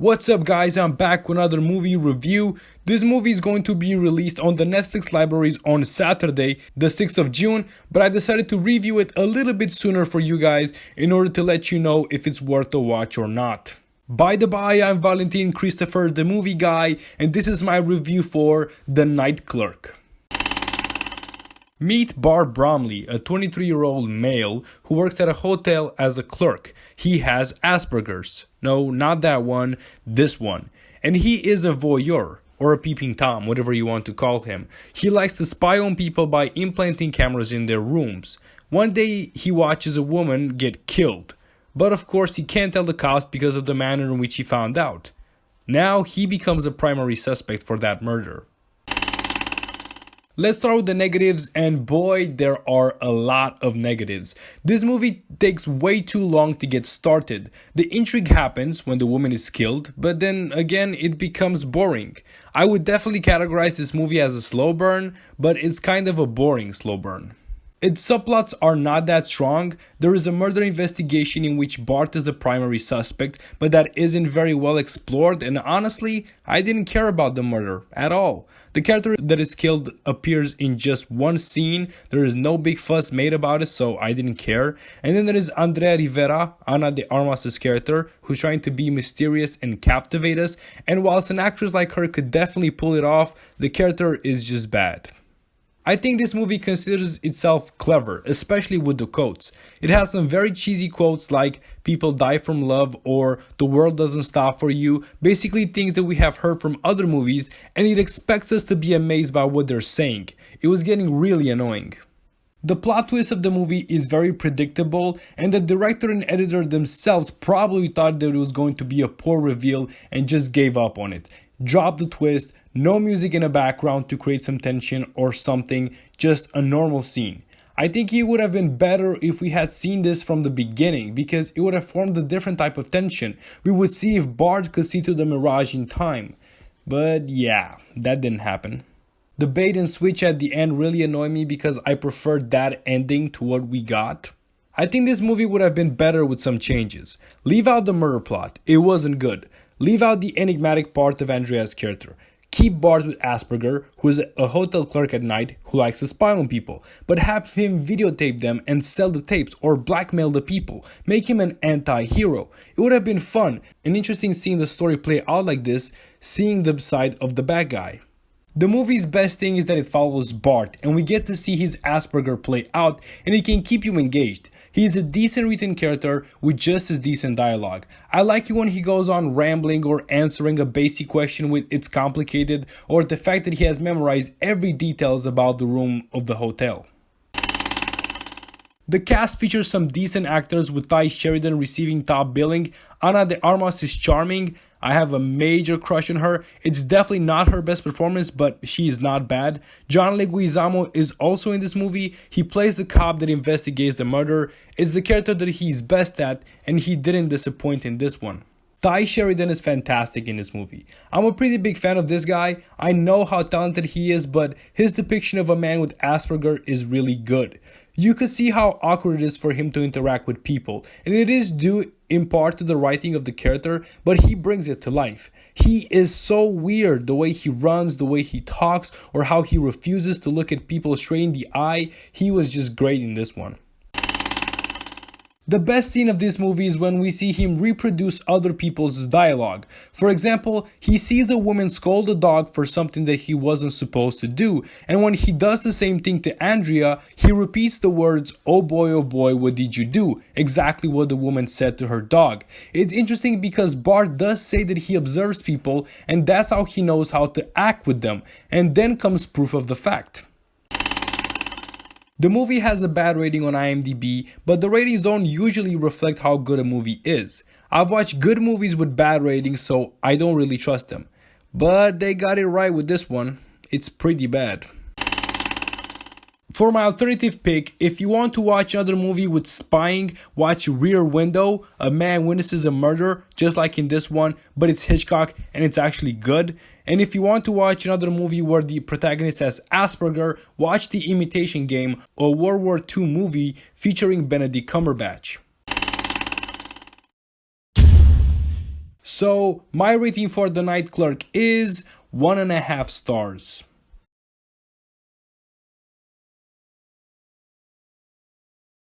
What's up guys, I'm back with another movie review. This movie is going to be released on the Netflix libraries on Saturday, the 6th of June, but I decided to review it a little bit sooner for you guys in order to let you know if it's worth a watch or not. By the by, I'm Valentin Christopher, the movie guy, and this is my review for The Night Clerk. Meet Bart Bromley, a 23-year-old male who works at a hotel as a clerk. He has Asperger's. No, not that one, this one. And he is a voyeur, or a peeping Tom, whatever you want to call him. He likes to spy on people by implanting cameras in their rooms. One day, he watches a woman get killed. But of course, he can't tell the cops because of the manner in which he found out. Now, he becomes a primary suspect for that murder. Let's start with the negatives, and boy, there are a lot of negatives. This movie takes way too long to get started. The intrigue happens when the woman is killed, but then again, it becomes boring. I would definitely categorize this movie as a slow burn, but it's kind of a boring slow burn. Its subplots are not that strong. There is a murder investigation in which Bart is the primary suspect, but that isn't very well explored, and honestly, I didn't care about the murder at all. The character that is killed appears in just one scene. There is no big fuss made about it, so I didn't care. And then there is Andrea Rivera, Ana de Armas' character, who's trying to be mysterious and captivate us, and whilst an actress like her could definitely pull it off, the character is just bad. I think this movie considers itself clever, especially with the quotes. It has some very cheesy quotes like "people die from love" or "the world doesn't stop for you," basically things that we have heard from other movies, and it expects us to be amazed by what they're saying. It was getting really annoying. The plot twist of the movie is very predictable, and the director and editor themselves probably thought that it was going to be a poor reveal and just gave up on it. Dropped the twist, no music in the background to create some tension or something, just a normal scene. I think it would have been better if we had seen this from the beginning, because it would have formed a different type of tension. We would see if Bart could see through the mirage in time. But yeah, that didn't happen. The bait and switch at the end really annoyed me because I preferred that ending to what we got. I think this movie would have been better with some changes. Leave out the murder plot, it wasn't good. Leave out the enigmatic part of Andrea's character. Keep Bart with Asperger, who is a hotel clerk at night who likes to spy on people, but have him videotape them and sell the tapes or blackmail the people. Make him an anti-hero. It would have been fun and interesting seeing the story play out like this, seeing the side of the bad guy. The movie's best thing is that it follows Bart, and we get to see his Asperger play out, and it can keep you engaged. He's a decent written character with just as decent dialogue. I like it when he goes on rambling or answering a basic question with "it's complicated," or the fact that he has memorized every details about the room of the hotel. The cast features some decent actors, with Ty Sheridan receiving top billing. Ana de Armas is charming. I have a major crush on her. It's definitely not her best performance, but she is not bad. John Leguizamo is also in this movie. He plays the cop that investigates the murder. It's the character that he's best at, and he didn't disappoint in this one. Ty Sheridan is fantastic in this movie. I'm a pretty big fan of this guy. I know how talented he is, but his depiction of a man with Asperger is really good. You could see how awkward it is for him to interact with people, and it is due in part to the writing of the character, but he brings it to life. He is so weird, the way he runs, the way he talks, or how he refuses to look at people straight in the eye. He was just great in this one. The best scene of this movie is when we see him reproduce other people's dialogue. For example, he sees a woman scold a dog for something that he wasn't supposed to do, and when he does the same thing to Andrea, he repeats the words, oh boy, what did you do?" Exactly what the woman said to her dog. It's interesting because Bart does say that he observes people, and that's how he knows how to act with them, and then comes proof of the fact. The movie has a bad rating on IMDb, but the ratings don't usually reflect how good a movie is. I've watched good movies with bad ratings, so I don't really trust them. But they got it right with this one. It's pretty bad. For my alternative pick, if you want to watch another movie with spying, watch Rear Window. A man witnesses a murder, just like in this one, but it's Hitchcock and it's actually good. And if you want to watch another movie where the protagonist has Asperger, watch The Imitation Game, a World War II movie featuring Benedict Cumberbatch. So my rating for The Night Clerk is 1.5 stars.